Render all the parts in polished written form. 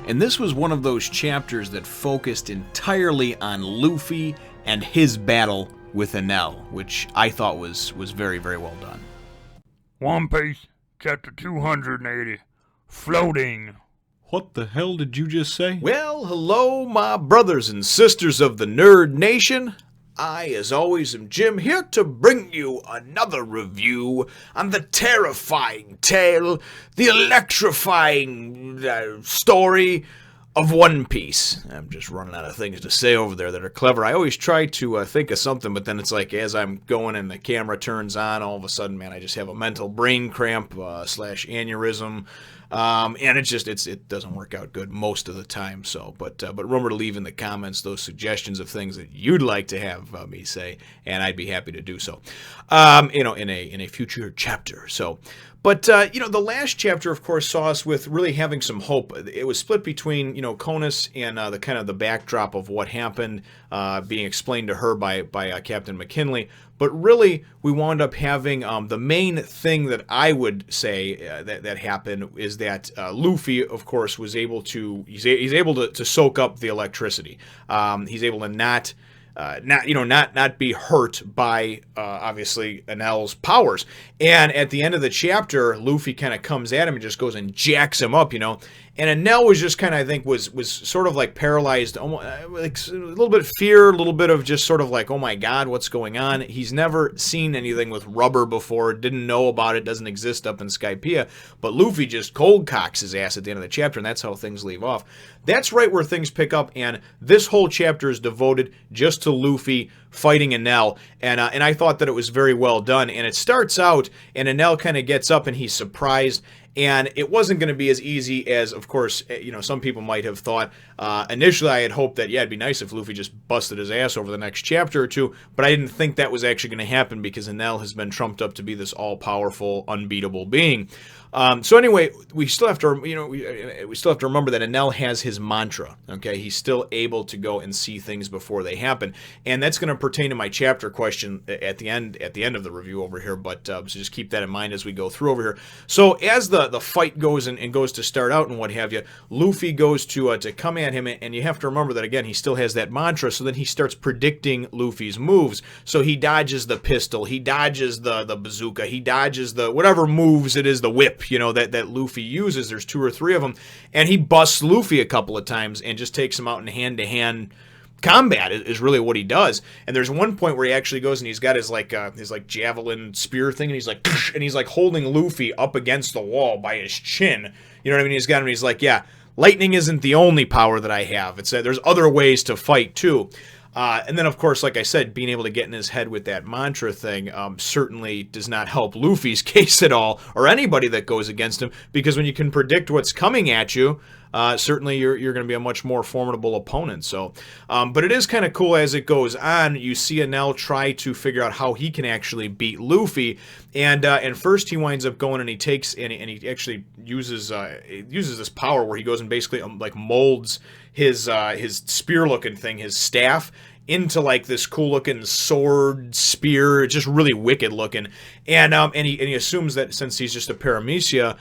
and this was one of those chapters that focused entirely on Luffy and his battle with Enel, which I thought was very, very well done. One Piece, chapter 280, Floating. What the hell did you just say? Well, hello, my brothers and sisters of the Nerd Nation. I, as always, am Jim, here to bring you another review on the terrifying tale, the electrifying story of One Piece. I'm just running out of things to say over there that are clever. I always try to think of something, but then it's like as I'm going and the camera turns on, all of a sudden, man, I just have a mental brain cramp / aneurysm. And it doesn't work out good most of the time. So, but remember to leave in the comments those suggestions of things that you'd like to have me say, and I'd be happy to do so. In a future chapter. So, but the last chapter, of course, saw us with really having some hope. It was split between Conus and the kind of the backdrop of what happened, being explained to her by Captain McKinley. But really, we wound up having the main thing that I would say that happened is that Luffy, of course, was able to he's able to soak up the electricity. He's able to not be hurt by obviously Enel's powers. And at the end of the chapter, Luffy kind of comes at him and just goes and jacks him up, And Enel was just kind of, I think, was sort of like paralyzed, almost, like a little bit of fear, a little bit of just sort of like, oh my God, what's going on? He's never seen anything with rubber before, didn't know about it, doesn't exist up in Skypiea. But Luffy just cold cocks his ass at the end of the chapter, and that's how things leave off. That's right where things pick up, and this whole chapter is devoted just to Luffy fighting Enel, and I thought that it was very well done. And it starts out, and Enel kind of gets up, and he's surprised. And it wasn't going to be as easy as, of course, some people might have thought. Initially, I had hoped that, it'd be nice if Luffy just busted his ass over the next chapter or two, but I didn't think that was actually going to happen because Enel has been trumped up to be this all-powerful, unbeatable being. So anyway, we still have to, we still have to remember that Enel has his mantra. Okay, he's still able to go and see things before they happen, and that's going to pertain to my chapter question at the end of the review over here. But so just keep that in mind as we go through over here. So as the fight goes and goes to start out and what have you, Luffy goes to come at him, and you have to remember that again he still has that mantra. So then he starts predicting Luffy's moves. So he dodges the pistol, he dodges the bazooka, he dodges the whatever moves it is, the whip. That Luffy uses. There's 2 or 3 of them, and he busts Luffy a couple of times and just takes him out in hand-to-hand combat is really what he does. And there's one point where he actually goes and he's got his javelin spear thing, and he's like holding Luffy up against the wall by his chin. You know what I mean? He's got him. And he's like, yeah, lightning isn't the only power that I have. It's there's other ways to fight too. And then, of course, like I said, being able to get in his head with that mantra thing certainly does not help Luffy's case at all, or anybody that goes against him, because when you can predict what's coming at you, certainly you're going to be a much more formidable opponent. So, but it is kind of cool as it goes on. You see Enel try to figure out how he can actually beat Luffy, and first he winds up going and he takes and he actually uses this power where he goes and basically like molds his spear-looking thing, his staff, into like this cool-looking sword spear. It's just really wicked-looking, and he assumes that since he's just a Paramecia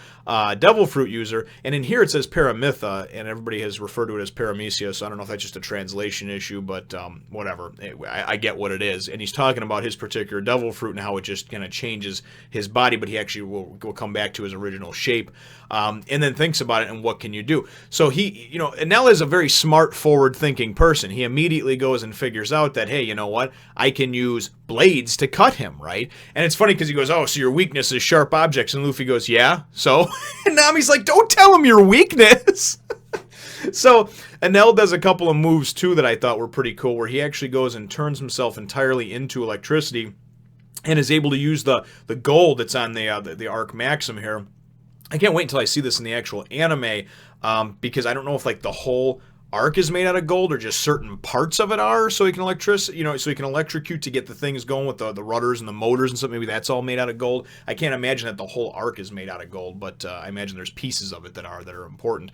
devil fruit user, and in here it says Paramitha, and everybody has referred to it as Paramecia, so I don't know if that's just a translation issue, but whatever. I get what it is, and he's talking about his particular devil fruit and how it just kind of changes his body, but he actually will come back to his original shape, and then thinks about it and what can you do. So Enel is a very smart, forward-thinking person. He immediately goes and figures out that, hey, you know what? I can use blades to cut him, right? And it's funny because he goes, oh, so your weakness is sharp objects. And Luffy goes, yeah, so? And Nami's like, don't tell him your weakness. So Enel does a couple of moves, too, that I thought were pretty cool, where he actually goes and turns himself entirely into electricity and is able to use the gold that's on the Arc Maxim here. I can't wait until I see this in the actual anime, because I don't know if like the whole arc is made out of gold or just certain parts of it are, so he can electrocute to get the things going with the rudders and the motors and stuff. Maybe that's all made out of gold. I can't imagine that the whole arc is made out of gold, but I imagine there's pieces of it that are important.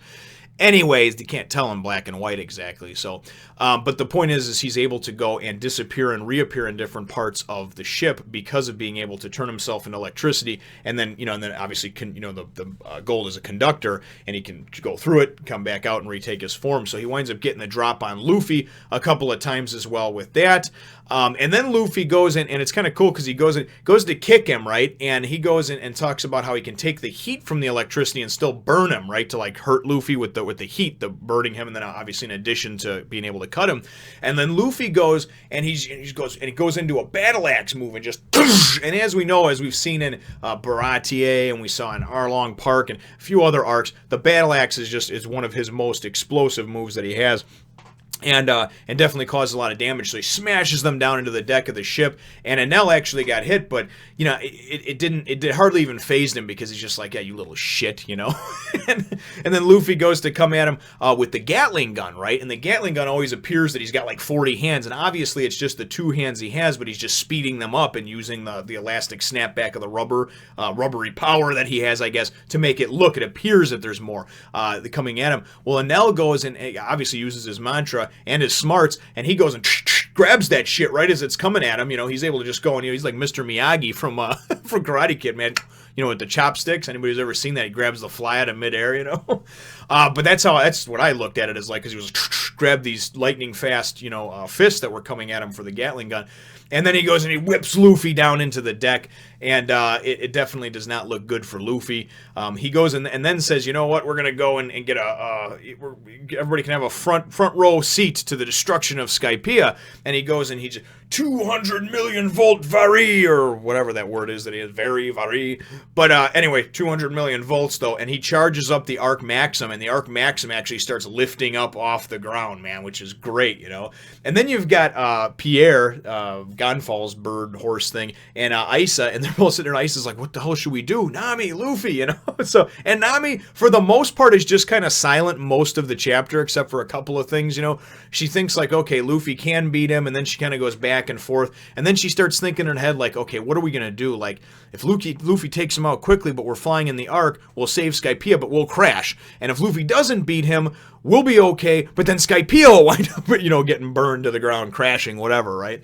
Anyways, you can't tell in black and white exactly. So, but the point is he's able to go and disappear and reappear in different parts of the ship because of being able to turn himself into electricity. And then, and then obviously, the gold is a conductor, and he can go through it, come back out, and retake his form. So he winds up getting the drop on Luffy a couple of times as well with that. And then Luffy goes in, and it's kind of cool because he goes to kick him, right? And he goes in and talks about how he can take the heat from the electricity and still burn him, right? To like hurt Luffy with the heat, the burning him, and then obviously in addition to being able to cut him. And then Luffy goes and he goes into a battle axe move and just and as we know, as we've seen in Baratier and we saw in Arlong Park and a few other arcs, the battle axe is one of his most explosive moves that he has. And definitely causes a lot of damage. So he smashes them down into the deck of the ship. And Enel actually got hit, but it hardly even phased him because he's just like, yeah, you little shit, and then Luffy goes to come at him with the Gatling gun, right? And the Gatling gun always appears that he's got like 40 hands, and obviously it's just the 2 hands he has, but he's just speeding them up and using the elastic snapback of the rubbery power that he has, I guess, to make it look. It appears that there's more coming at him. Well, Enel goes and obviously uses his mantra and his smarts, and he goes and grabs that shit right as it's coming at him. He's able to just go and he's like Mr. Miyagi from Karate Kid, man. With the chopsticks. Anybody who's ever seen that, he grabs the fly out of midair, But that's what I looked at it as, like, because he was grabbed these lightning fast, fists that were coming at him for the Gatling gun. And then he goes and he whips Luffy down into the deck, and it definitely does not look good for Luffy. He goes and then says, you know what, we're going to go and get everybody can have a front row seat to the destruction of Skypiea. And he goes and he just, 200 million volt vari, or whatever that word is that he has, vari. But anyway, 200 million volts, though, and he charges up the Arc Maxim, and the Arc Maxim actually starts lifting up off the ground, man, which is great, And then you've got Pierre, Gonfal's bird horse thing, and Isa, and they're both sitting there, and Isa's like, what the hell should we do? Nami, Luffy, So, and Nami, for the most part, is just kind of silent most of the chapter, except for a couple of things, She thinks like, okay, Luffy can beat him, and then she kind of goes back and forth, and then she starts thinking in her head like, okay, what are we gonna do? Like, if Luffy takes him out quickly, but we're flying in the Ark, we'll save Skypiea, but we'll crash. And if Luffy doesn't beat him, we'll be okay, but then Skypiea will wind up, getting burned to the ground, crashing, whatever, right?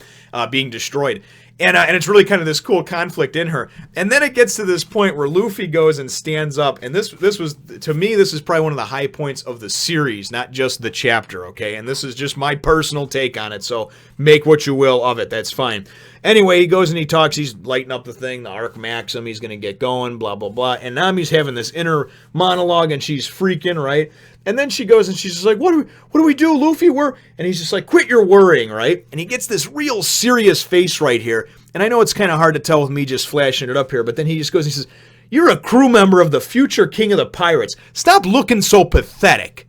Being destroyed. And it's really kind of this cool conflict in her. And then it gets to this point where Luffy goes and stands up. And this was, to me, this is probably one of the high points of the series, not just the chapter, okay? And this is just my personal take on it, so make what you will of it. That's fine. Anyway, he goes and he talks. He's lighting up the thing, the Arc Maxim. He's going to get going, blah, blah, blah. And Nami's having this inner monologue, and she's freaking, right? And then she goes and she's just like, what do we do, Luffy? And he's just like, quit your worrying, right? And he gets this real serious face right here. And I know it's kind of hard to tell with me just flashing it up here, but then he just goes and he says, you're a crew member of the future king of the pirates. Stop looking so pathetic.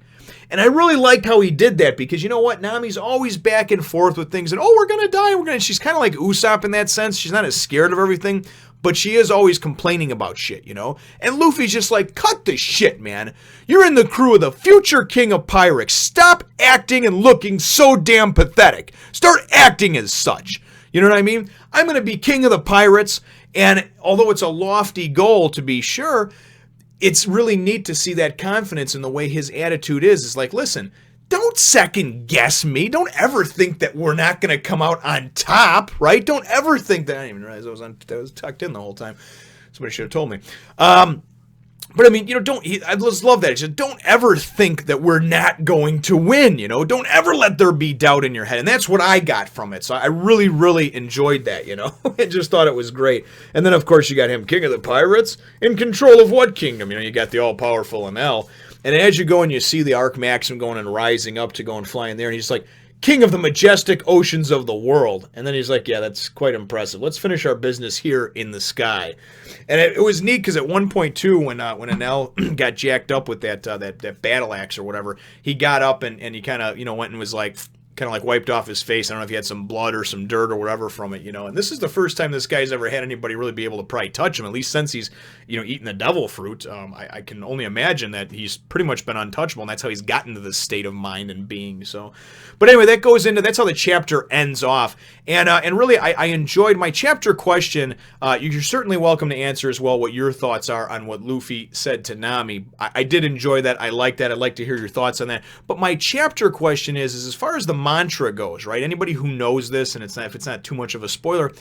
And I really liked how he did that, because you know what? Nami's always back and forth with things, and we're going to die. She's kind of like Usopp in that sense. She's not as scared of everything, but she is always complaining about shit, And Luffy's just like, cut the shit, man. You're in the crew of the future king of pirates. Stop acting and looking so damn pathetic. Start acting as such. You know what I mean? I'm going to be king of the pirates, and although it's a lofty goal to be sure, it's really neat to see that confidence in the way his attitude is. It's like, listen, don't second guess me. Don't ever think that we're not going to come out on top, right? Don't ever think that. I didn't even realize I was tucked in the whole time. Somebody should have told me. But I mean, I just love that. Just don't ever think that we're not going to win, Don't ever let there be doubt in your head. And that's what I got from it. So I really, really enjoyed that, I just thought it was great. And then, of course, you got him, king of the pirates, in control of what kingdom? You got the all-powerful Enel. And as you go and you see the Arc Maxim going and rising up to go and fly in there, and he's like, king of the majestic oceans of the world. And then he's like, yeah, that's quite impressive. Let's finish our business here in the sky. And it was neat because at one point, too, when Enel got jacked up with that battle axe or whatever, he got up and he kind of, went and was like, kind of like wiped off his face. I don't know if he had some blood or some dirt or whatever from it, and this is the first time this guy's ever had anybody really be able to probably touch him, at least since he's, eaten the devil fruit. I can only imagine that he's pretty much been untouchable, and that's how he's gotten to this state of mind and being. So, but anyway, that's how the chapter ends off. And really, I enjoyed my chapter question. You're certainly welcome to answer as well what your thoughts are on what Luffy said to Nami. I did enjoy that. I like that. I'd like to hear your thoughts on that. But my chapter question is as far as the mantra goes, right? Anybody who knows this, and if it's not too much of a spoiler,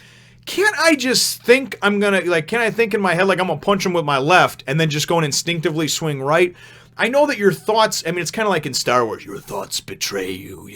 can't I just think can I think in my head like I'm gonna punch him with my left and then just go and instinctively swing right? I know that your thoughts, it's kind of like in Star Wars, your thoughts betray you,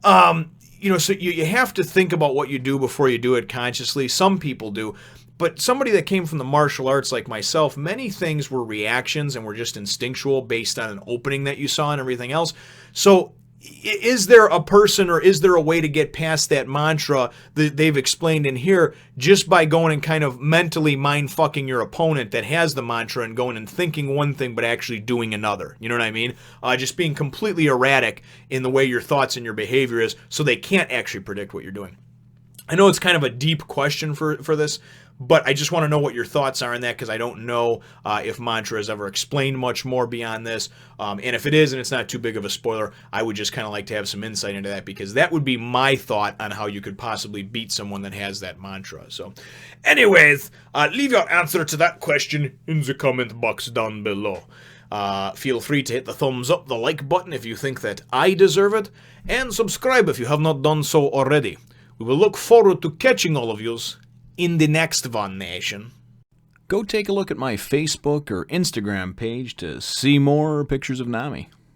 so you have to think about what you do before you do it consciously. Some people do. But somebody that came from the martial arts like myself, many things were reactions and were just instinctual based on an opening that you saw and everything else. So is there a person or is there a way to get past that mantra that they've explained in here just by going and kind of mentally mind-fucking your opponent that has the mantra and going and thinking one thing but actually doing another? You know what I mean? Just being completely erratic in the way your thoughts and your behavior is so they can't actually predict what you're doing. I know it's kind of a deep question for this, but I just want to know what your thoughts are on that because I don't know if mantra has ever explained much more beyond this. And if it is and it's not too big of a spoiler, I would just kind of like to have some insight into that because that would be my thought on how you could possibly beat someone that has that mantra. So anyways, leave your answer to that question in the comment box down below. Feel free to hit the thumbs up, the like button if you think that I deserve it, and subscribe if you have not done so already. We will look forward to catching all of yous in the next One Nation. Go take a look at my Facebook or Instagram page to see more pictures of Nami.